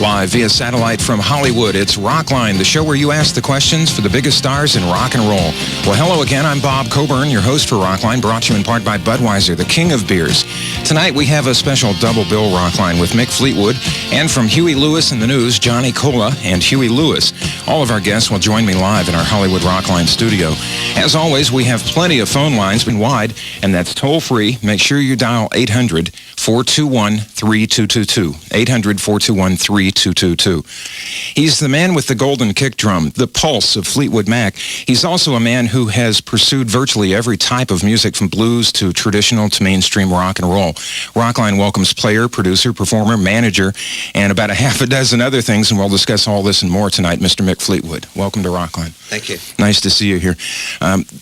Live via satellite from Hollywood, it's Rockline, the show where you ask the questions for the biggest stars in rock and roll. Well, hello again. I'm Bob Coburn, your host for Rockline, brought to you in part by Budweiser, the king of beers. Tonight, we have a special double bill Rockline with Mick Fleetwood, and from Huey Lewis in the News, Johnny Cola and Huey Lewis. All of our guests will join me live in our Hollywood Rockline studio. As always, we have plenty of phone lines wide, and that's toll-free. Make sure you dial 800-421-3222. 800-421-3222. He's the man with the golden kick drum, the pulse of Fleetwood Mac. He's also a man who has pursued virtually every type of music, from blues to traditional to mainstream rock and roll. Rockline welcomes player, producer, performer, manager, and about a half a dozen other things, and we'll discuss all this and more tonight. Mr. Mick Fleetwood, welcome to Rockline. Thank you. Nice to see you here.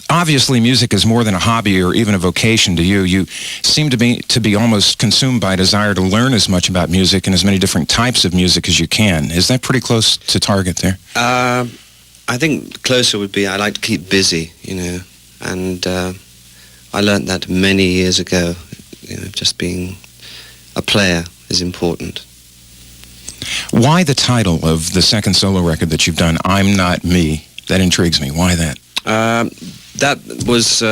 Obviously, music is more than a hobby or even a vocation to you. You seem to be almost consumed by a desire to learn as much about music and as many different types of music as you can. Is that pretty close to target there? I think closer would be I like to keep busy, and I learned that many years ago. Just being a player is important. Why the title of the second solo record that you've done, I'm Not Me? That intrigues me. Why that? That was,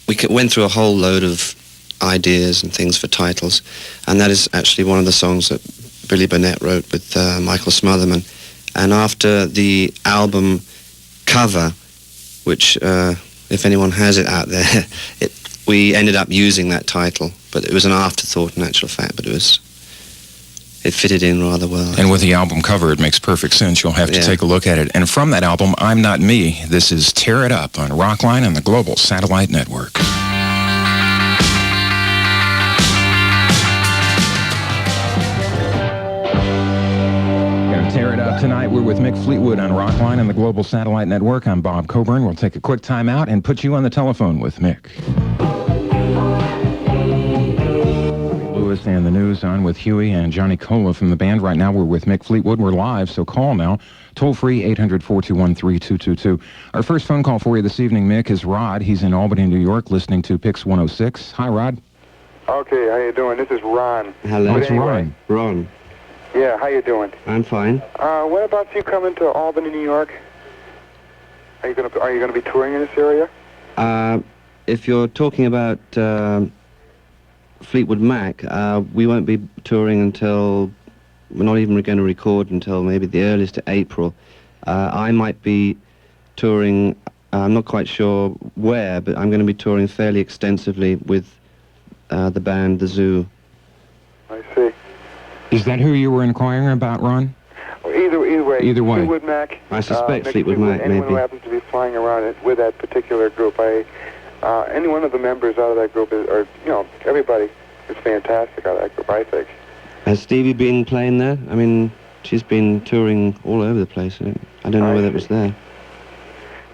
we went through a whole load of ideas and things for titles, and that is actually one of the songs that Billy Burnett wrote with Michael Smotherman. And after the album cover, which, if anyone has it out there, we ended up using that title, but it was an afterthought in actual fact, but it fitted in rather well. And with the album cover, it makes perfect sense. You'll have to take a look at it. And from that album, I'm Not Me, this is Tear It Up on Rockline and the Global Satellite Network. Gonna tear it up tonight. We're with Mick Fleetwood on Rockline and the Global Satellite Network. I'm Bob Coburn. We'll take a quick time out and put you on the telephone with Mick. Lewis and the News on with Huey and Johnny Cola from the band. Right now we're with Mick Fleetwood. We're live, so call now. Toll-free, 800-421-3222. Our first phone call for you this evening, Mick, is Rod. He's in Albany, New York, listening to Pix 106. Hi, Rod. Okay, how you doing? This is Ron. Hello. It's Ron. Ron. Yeah, how you doing? I'm fine. What about you coming to Albany, New York? Are you gonna be touring in this area? If you're talking about Fleetwood Mac, we won't be touring until, we're not even going to record until maybe the earliest April. I might be touring, I'm not quite sure where, but I'm going to be touring fairly extensively with the band The Zoo. I see. Is that who you were inquiring about, Ron? Either way. Either way. Fleetwood Mac. I suspect Fleetwood Mac, anyone maybe. who happens to be flying around with that particular group. Any one of the members out of that group everybody is fantastic out of that group, I think. Has Stevie been playing there? I mean, she's been touring all over the place. I don't know whether it was there.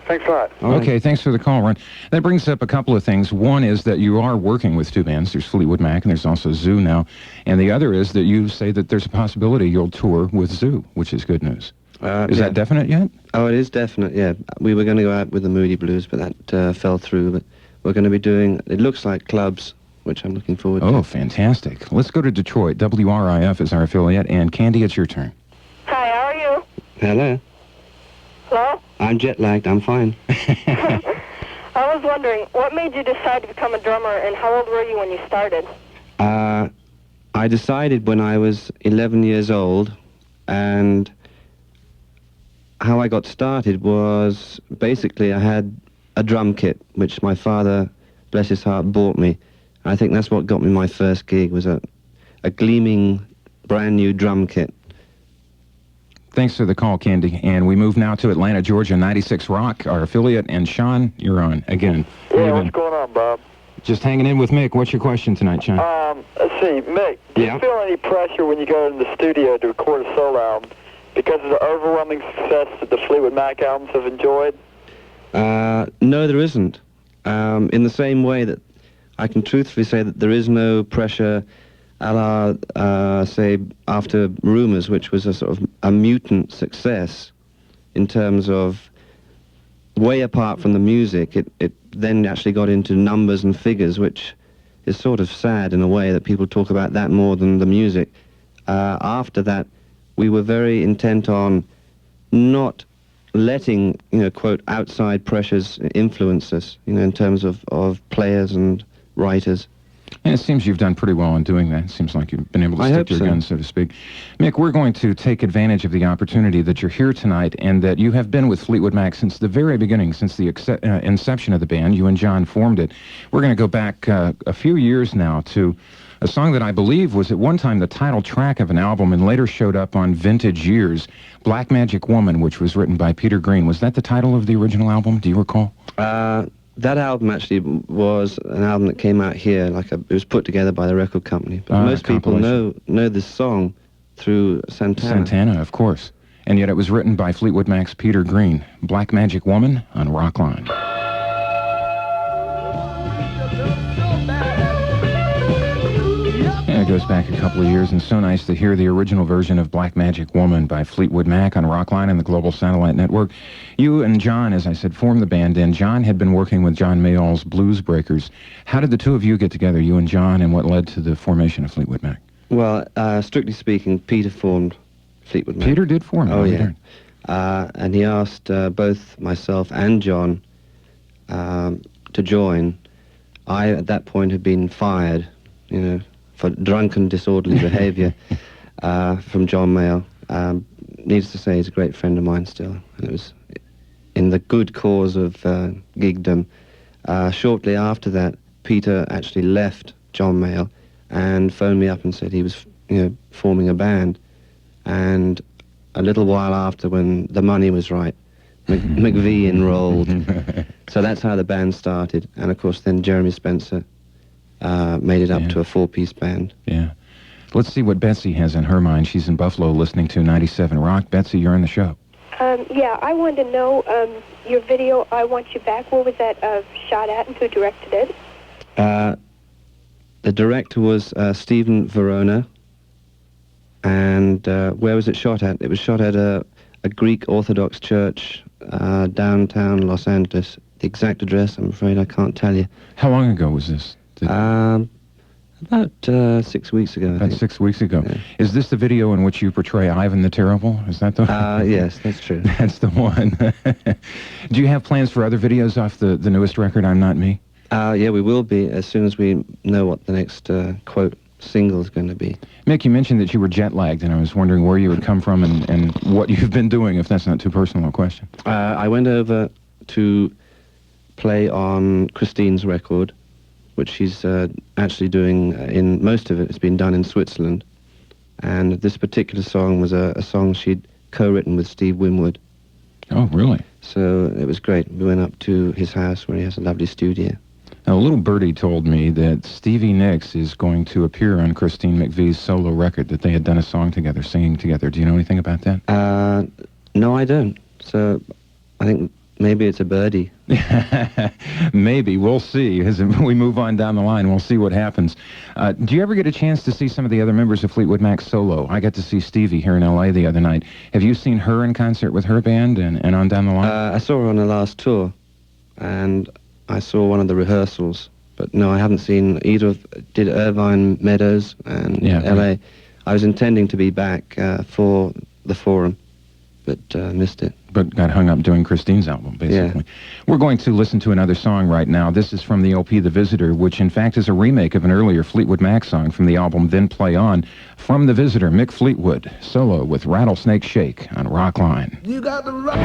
Thanks a lot. Okay, thanks for the call, Ron. That brings up a couple of things. One is that you are working with two bands. There's Fleetwood Mac and there's also Zoo now. And the other is that you say that there's a possibility you'll tour with Zoo, which is good news. Is that definite yet? Oh, it is definite, yeah. We were going to go out with the Moody Blues, but that fell through. But we're going to be doing, it looks like clubs, which I'm looking forward to. Oh, fantastic. Let's go to Detroit. WRIF is our affiliate. And Candy, it's your turn. Hi, how are you? Hello. Hello? I'm jet-lagged. I'm fine. I was wondering, what made you decide to become a drummer, and how old were you when you started? I decided when I was 11 years old, and how I got started was basically I had a drum kit, which my father, bless his heart, bought me. I think that's what got me my first gig, was a gleaming, brand-new drum kit. Thanks for the call, Candy. And we move now to Atlanta, Georgia, 96 Rock, our affiliate. And Sean, you're on again. Yeah, what's going on, Bob? Just hanging in with Mick. What's your question tonight, Sean? Let's see, Mick, do you feel any pressure when you go into the studio to record a solo album because of the overwhelming success that the Fleetwood Mac albums have enjoyed? No, there isn't. In the same way that I can truthfully say that there is no pressure a la, say, after Rumours, which was a sort of a mutant success in terms of way apart from the music. It then actually got into numbers and figures, which is sort of sad in a way that people talk about that more than the music. After that, we were very intent on not letting, quote, outside pressures influence us, in terms of players and writers. And it seems you've done pretty well in doing that. It seems like you've been able to stick to your guns, so to speak. Mick, we're going to take advantage of the opportunity that you're here tonight and that you have been with Fleetwood Mac since the very beginning, since the inception of the band. You and John formed it. We're going to go back a few years now to a song that I believe was at one time the title track of an album and later showed up on Vintage Years, Black Magic Woman, which was written by Peter Green. Was that the title of the original album? Do you recall? That album actually was an album that came out here, it was put together by the record company. But most people know this song through Santana. Santana, of course. And yet it was written by Fleetwood Mac's Peter Green. Black Magic Woman on Rockline. Yeah, it goes back a couple of years, and so nice to hear the original version of Black Magic Woman by Fleetwood Mac on Rockline and the Global Satellite Network. You and John, as I said, formed the band, and John had been working with John Mayall's Blues Breakers. How did the two of you get together, you and John, and what led to the formation of Fleetwood Mac? Well, strictly speaking, Peter formed Fleetwood Mac. Peter did form it? Oh, yeah. And he asked both myself and John to join. I, at that point, had been fired, for drunken, disorderly behavior from John Mayall. Needless to say, he's a great friend of mine still. And it was in the good cause of geekdom. Shortly after that, Peter actually left John Mayall and phoned me up and said he was, forming a band. And a little while after, when the money was right, McVie enrolled. So that's how the band started. And of course, then Jeremy Spencer made it up to a four-piece band. Yeah. Let's see what Betsy has in her mind. She's in Buffalo listening to 97 Rock. Betsy, you're on the show. Yeah, I wanted to know your video, I Want You Back, where was that shot at and who directed it? The director was Stephen Verona. And where was it shot at? It was shot at a Greek Orthodox church downtown Los Angeles. The exact address, I'm afraid I can't tell you. How long ago was this? About 6 weeks ago. About 6 weeks ago. Yeah. Is this the video in which you portray Ivan the Terrible? Is that the one? Yes, that's true. That's the one. Do you have plans for other videos off the newest record, I'm Not Me? Yeah, we will be as soon as we know what the next, quote, single is going to be. Mick, you mentioned that you were jet-lagged, and I was wondering where you had come from and what you've been doing, if that's not too personal a question. I went over to play on Christine's record, which she's actually doing in most of it's been done in Switzerland. And this particular song was a song she'd co-written with Steve Winwood. Oh, really? So it was great. We went up to his house where he has a lovely studio. Now, a little birdie told me that Stevie Nicks is going to appear on Christine McVie's solo record, that they had done a song together, singing together. Do you know anything about that? No, I don't. So I think maybe it's a birdie. Maybe. We'll see. As we move on down the line, we'll see what happens. Do you ever get a chance to see some of the other members of Fleetwood Mac solo? I got to see Stevie here in L.A. the other night. Have you seen her in concert with her band and on down the line? I saw her on the last tour, and I saw one of the rehearsals. But no, I haven't seen either of... Did Irvine Meadows and L.A. I was intending to be back for the Forum, but missed it. But got hung up doing Christine's album, basically. Yeah. We're going to listen to another song right now. This is from the LP The Visitor, which in fact is a remake of an earlier Fleetwood Mac song from the album Then Play On. From The Visitor, Mick Fleetwood, solo with Rattlesnake Shake on Rockline. You got the rock.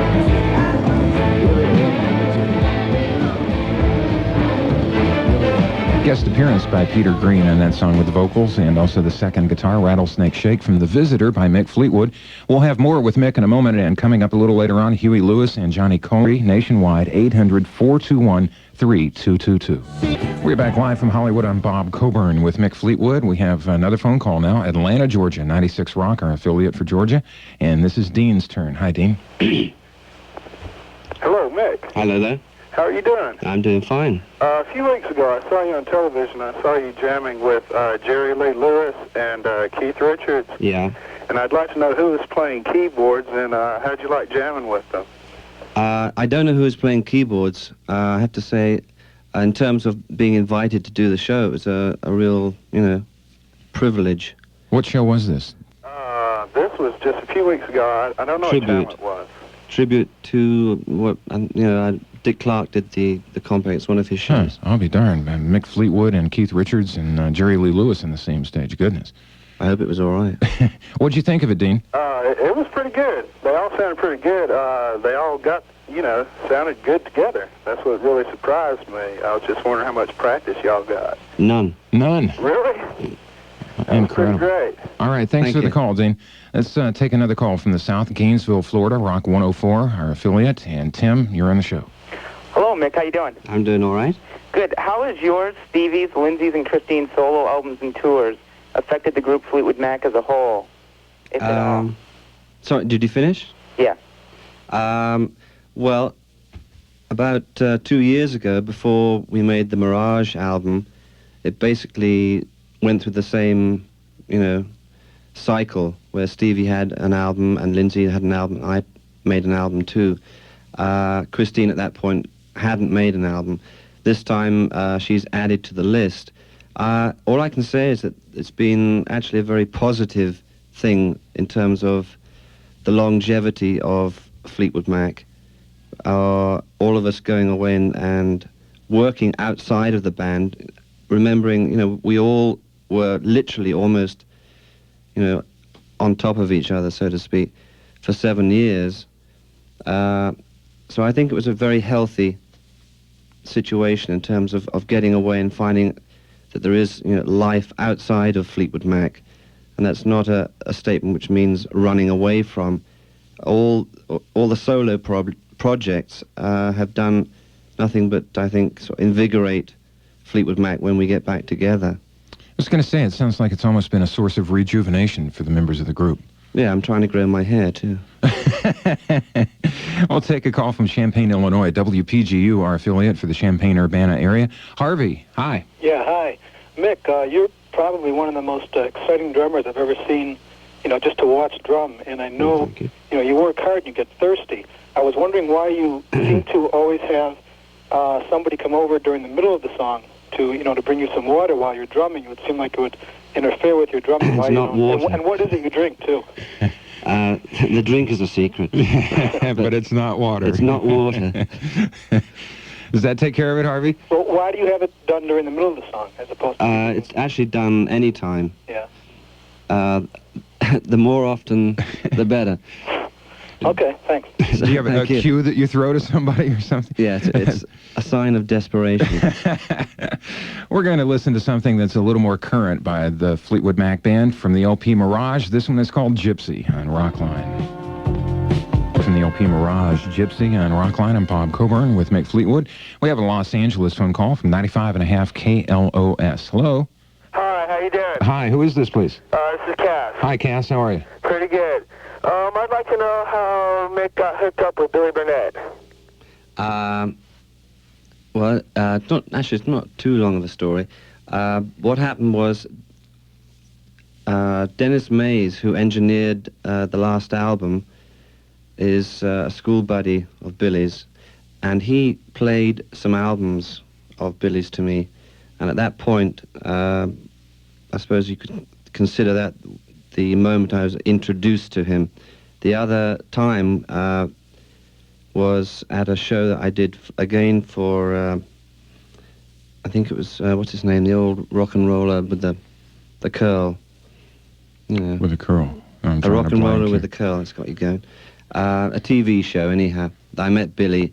Guest appearance by Peter Green on that song with the vocals, and also the second guitar, Rattlesnake Shake, from The Visitor by Mick Fleetwood. We'll have more with Mick in a moment, and coming up a little later on, Huey Lewis and Johnny Comrie, nationwide, 800-421-3222. We're back live from Hollywood. I'm Bob Coburn with Mick Fleetwood. We have another phone call now, Atlanta, Georgia, 96 Rock, our affiliate for Georgia, and this is Dean's turn. Hi, Dean. Hello, Mick. Hello there. How are you doing? I'm doing fine. A few weeks ago, I saw you on television. I saw you jamming with Jerry Lee Lewis and Keith Richards. Yeah. And I'd like to know who was playing keyboards and how'd you like jamming with them? I don't know who was playing keyboards. I have to say, in terms of being invited to do the show, it was a real, privilege. What show was this? This was just a few weeks ago. I don't know what time it was. Tribute to what, Dick Clark did the compay. It's one of his shows. I'll be darned. Mick Fleetwood and Keith Richards and Jerry Lee Lewis in the same stage. Goodness. I hope it was all right. What'd you think of it, Dean? It was pretty good. They all sounded pretty good. They all got, sounded good together. That's what really surprised me. I was just wondering how much practice y'all got. None. Really? Incredible. Pretty great. All right, thanks for the call, Dean. Let's take another call from the South, Gainesville, Florida, Rock 104, our affiliate. And Tim, you're on the show. Hello, Mick. How you doing? I'm doing all right. Good. How has yours, Stevie's, Lindsay's, and Christine's solo albums and tours affected the group Fleetwood Mac as a whole, if at all? Sorry, did you finish? Yeah. Well, about 2 years ago, before we made the Mirage album, it basically went through the same, cycle where Stevie had an album and Lindsay had an album. I made an album too. Christine at that point hadn't made an album. This time she's added to the list. All I can say is that it's been actually a very positive thing in terms of the longevity of Fleetwood Mac. All of us going away and working outside of the band, remembering, we all were literally almost, on top of each other, so to speak, for 7 years. So I think it was a very healthy situation in terms of getting away and finding that there is life outside of Fleetwood Mac. And that's not a statement which means running away from. All the solo projects have done nothing but, I think, sort of invigorate Fleetwood Mac when we get back together. I was going to say, it sounds like it's almost been a source of rejuvenation for the members of the group. Yeah, I'm trying to grow my hair, too. We'll take a call from Champaign, Illinois, WPGU, our affiliate for the Champaign-Urbana area. Harvey, hi. Yeah, hi. Mick, you're probably one of the most exciting drummers I've ever seen, just to watch drum. And I know, you work hard and you get thirsty. I was wondering why you seem to always have somebody come over during the middle of the song to bring you some water while you're drumming. It would seem like it would interfere with your drumming. It's not water. And what is it you drink, too? The drink is a secret. But it's not water. It's not water. Does that take care of it, Harvey? Well, why do you have it done during the middle of the song as opposed to... It's actually done any time. Yeah. The more often, the better. Okay, thanks. Do you have a cue that you throw to somebody or something? Yeah, it's a sign of desperation. We're going to listen to something that's a little more current by the Fleetwood Mac Band from the LP Mirage. This one is called Gypsy on Rockline. From the LP Mirage, Gypsy on Rockline. I'm Bob Coburn with Mick Fleetwood. We have a Los Angeles phone call from 95.5 KLOS. Hello? Hi, how you doing? Hi, who is this, please? This is Cass. Hi, Cass, how are you? Pretty good. I'd like to know how Mick got hooked up with Billy Burnett. Well, it's not too long of a story. What happened was Dennis Mays, who engineered the last album, is a school buddy of Billy's, and he played some albums of Billy's to me. And at that point, I suppose you could consider that the moment I was introduced to him. The other time was at a show that I did again for, I think it was, what's his name, the old rock and roller with the curl. With a curl. A rock and roller with a curl, that's got you going. A TV show, anyhow. I met Billy,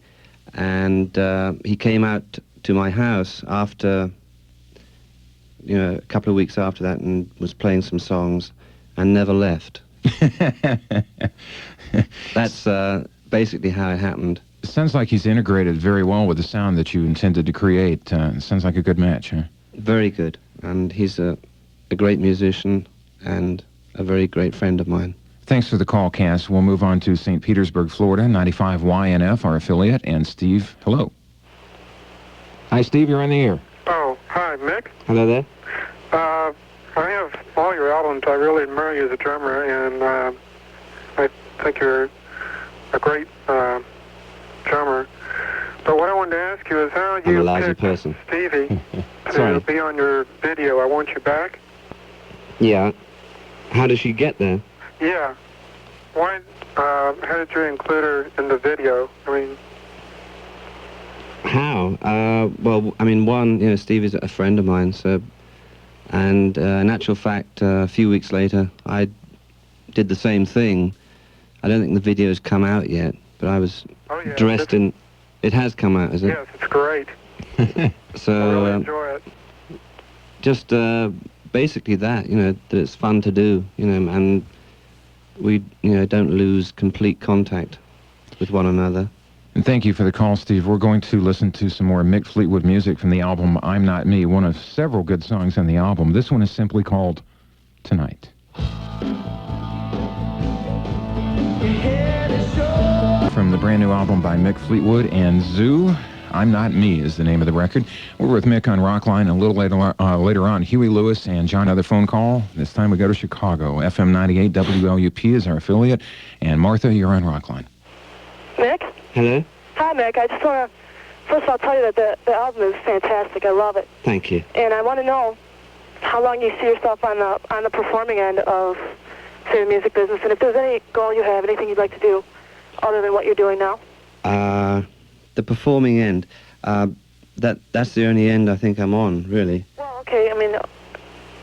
and he came out to my house after, a couple of weeks after that, and was playing some songs, and never left. That's basically how it happened. It sounds like he's integrated very well with the sound that you intended to create. Sounds like a good match, huh? Very good, and he's a great musician and a very great friend of mine. Thanks for the call, Cass. We'll move on to St. Petersburg, Florida, 95 YNF, our affiliate, and Steve. Hello. Hi, Steve. You're on the air. Oh, hi, Mick. Hello there. I have all your albums. I really admire you as a drummer, and I think you're a great drummer. But what I wanted to ask you is how I'm a you lousy picked person. Stevie Sorry. to be on your video, I Want You Back. Yeah. How did she get there? Yeah. Why? How did you include her in the video? I mean, How? Well, I mean, one, you know, Steve is a friend of mine, so, and in actual fact, a few weeks later, I did the same thing. I don't think the video's come out yet, but I was dressed in. It has come out, is it? yes, it's great. So I really enjoy it. just basically that, you know, that it's fun to do, you know, and we, you know, don't lose complete contact with one another. And thank you for the call, Steve. We're going to listen to some more Mick Fleetwood music from the album I'm Not Me, one of several good songs on the album. This one is simply called Tonight. From the brand new album by Mick Fleetwood and Zoo, I'm Not Me is the name of the record. We're with Mick on Rockline. A little later on, Huey Lewis and John, another phone call. This time we go to Chicago. FM 98 WLUP is our affiliate. And Martha, you're on Rockline. Mick? Hello? Hi, Mick. I just want to, first of all, tell you that the album is fantastic. I love it. Thank you. And I want to know how long you see yourself on the performing end of, say, the music business, and if there's any goal you have, anything you'd like to do other than what you're doing now. The performing end, that's the only end I think I'm on, really. Well, okay, I mean,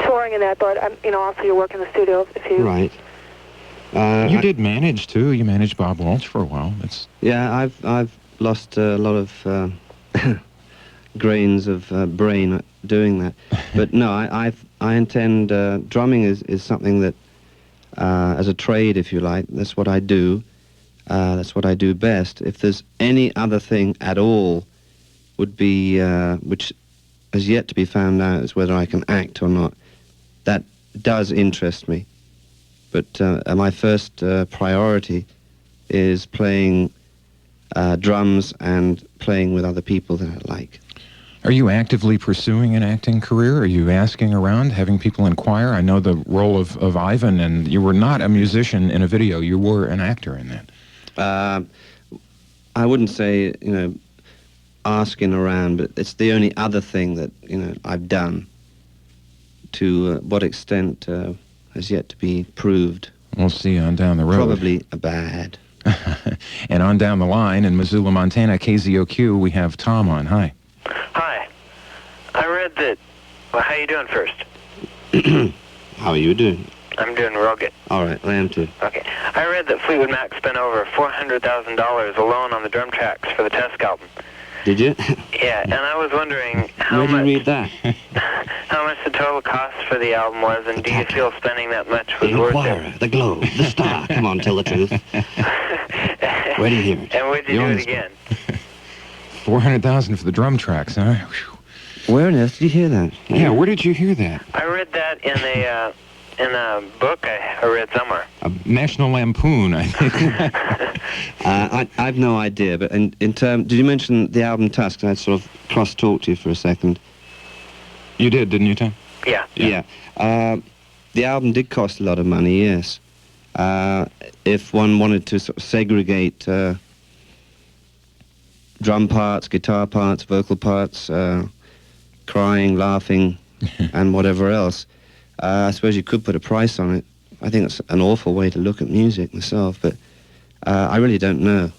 touring and that, but, you know, also you work in the studio if you... Right. You did manage, too. You managed Bob Walsh for a while. Yeah, I've lost a lot of grains of brain doing that. But no, I intend, drumming is something that, as a trade, if you like, that's what I do. That's what I do best. If there's any other thing at all, would be, which has yet to be found out, is whether I can act or not. That does interest me. But my first priority is playing drums and playing with other people that I like. Are you actively pursuing an acting career? Are you asking around, having people inquire? I know the role of Ivan, and you were not a musician in a video. You were an actor in that. I wouldn't say, you know, asking around, but it's the only other thing that, you know, I've done. To what extent has yet to be proved. We'll see on down the road. Probably bad. And on down the line in Missoula, Montana, KZOQ, we have Tom on. Hi. Hi. I read that... Well, how you doing first? How are you doing? I'm doing real good. All right, I am too. Okay. I read that Fleetwood Mac spent over $400,000 alone on the drum tracks for the Tusk album. Did you? Yeah, and I was wondering how Where much... did you read that? How much the total cost for the album was, and do you feel spending that much was the worth Inquirer, it? The Globe, The Star. Come on, tell the truth. Where did you hear it? And would you do it again? $400,000 for the drum tracks, huh? Whew. Where on earth did you hear that? Yeah, where did you hear that? I read that in a book I read somewhere. A National Lampoon, I think. I've no idea, but in terms... Did you mention the album Tusk? I sort of cross-talked to you for a second. You did, didn't you, Tom? Yeah. Yeah. The album did cost a lot of money, yes. If one wanted to sort of segregate drum parts, guitar parts, vocal parts, crying, laughing, and whatever else, I suppose you could put a price on it. I think it's an awful way to look at music myself, but I really don't know.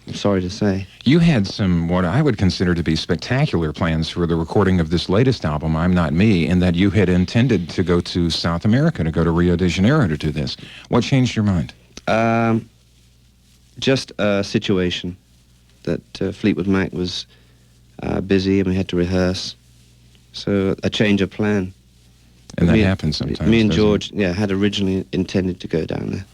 I'm sorry to say. You had some, what I would consider to be spectacular plans for the recording of this latest album, I'm Not Me, in that you had intended to go to South America, to go to Rio de Janeiro to do this. What changed your mind? Just a situation that Fleetwood Mac was busy and we had to rehearse. So a change of plan. And that happens sometimes. Me and George, had originally intended to go down there.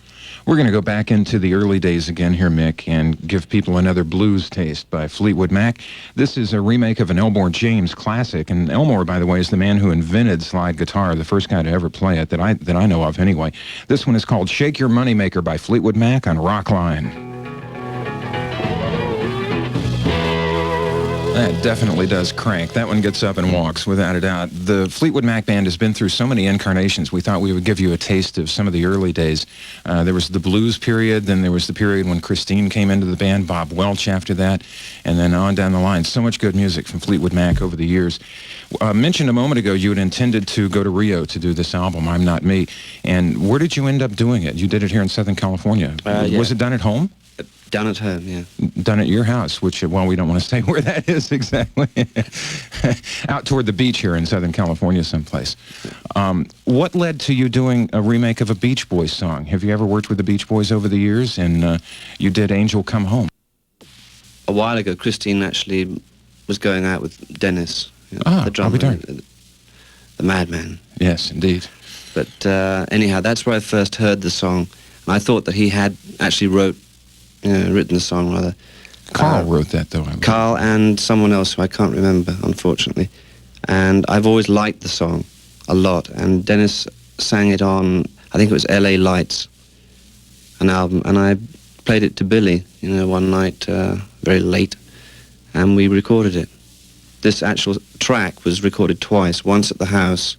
We're going to go back into the early days again here, Mick, and give people another blues taste by Fleetwood Mac. This is a remake of an Elmore James classic, and Elmore, by the way, is the man who invented slide guitar, the first guy to ever play it that I know of anyway. This one is called Shake Your Moneymaker by Fleetwood Mac on Rockline. That definitely does crank. That one gets up and walks, without a doubt. The Fleetwood Mac Band has been through so many incarnations. We thought we would give you a taste of some of the early days. There was the blues period, then there was the period when Christine came into the band, Bob Welch after that, and then on down the line. So much good music from Fleetwood Mac over the years. Mentioned a moment ago you had intended to go to Rio to do this album, I'm Not Me. And where did you end up doing it? You did it here in Southern California. Yeah. Was it done at home? Done at home, yeah. Done at your house, which, well, we don't want to say where that is exactly. Out toward the beach here in Southern California someplace. What led to you doing a remake of a Beach Boys song? Have you ever worked with the Beach Boys over the years? And you did Angel Come Home. A while ago, Christine actually was going out with Dennis, the drummer, the madman. Yes, indeed. But anyhow, that's where I first heard the song. And I thought that he had actually written the song, rather. Carl wrote that, though. Carl and someone else who I can't remember, unfortunately. And I've always liked the song a lot. And Dennis sang it on, I think it was L.A. Lights, an album. And I played it to Billy, one night, very late. And we recorded it. This actual track was recorded twice, once at the house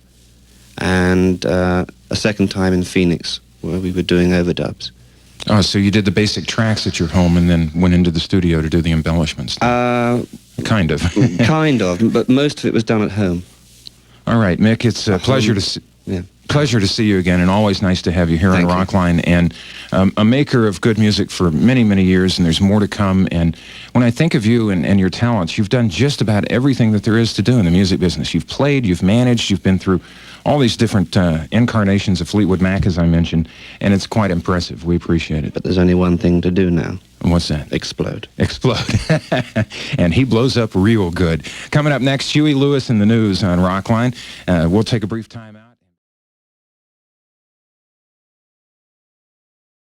and a second time in Phoenix, where we were doing overdubs. Oh, so you did the basic tracks at your home and then went into the studio to do the embellishments? Kind of. Kind of, but most of it was done at home. All right, Mick, it's a pleasure to see you again, and always nice to have you here on Rockline, and a maker of good music for many, many years, and there's more to come. And when I think of you and your talents, you've done just about everything that there is to do in the music business. You've played, you've managed, you've been through all these different incarnations of Fleetwood Mac, as I mentioned, and it's quite impressive. We appreciate it. But there's only one thing to do now. And what's that? Explode. Explode. And he blows up real good. Coming up next, Huey Lewis in the news on Rockline. We'll take a brief time out.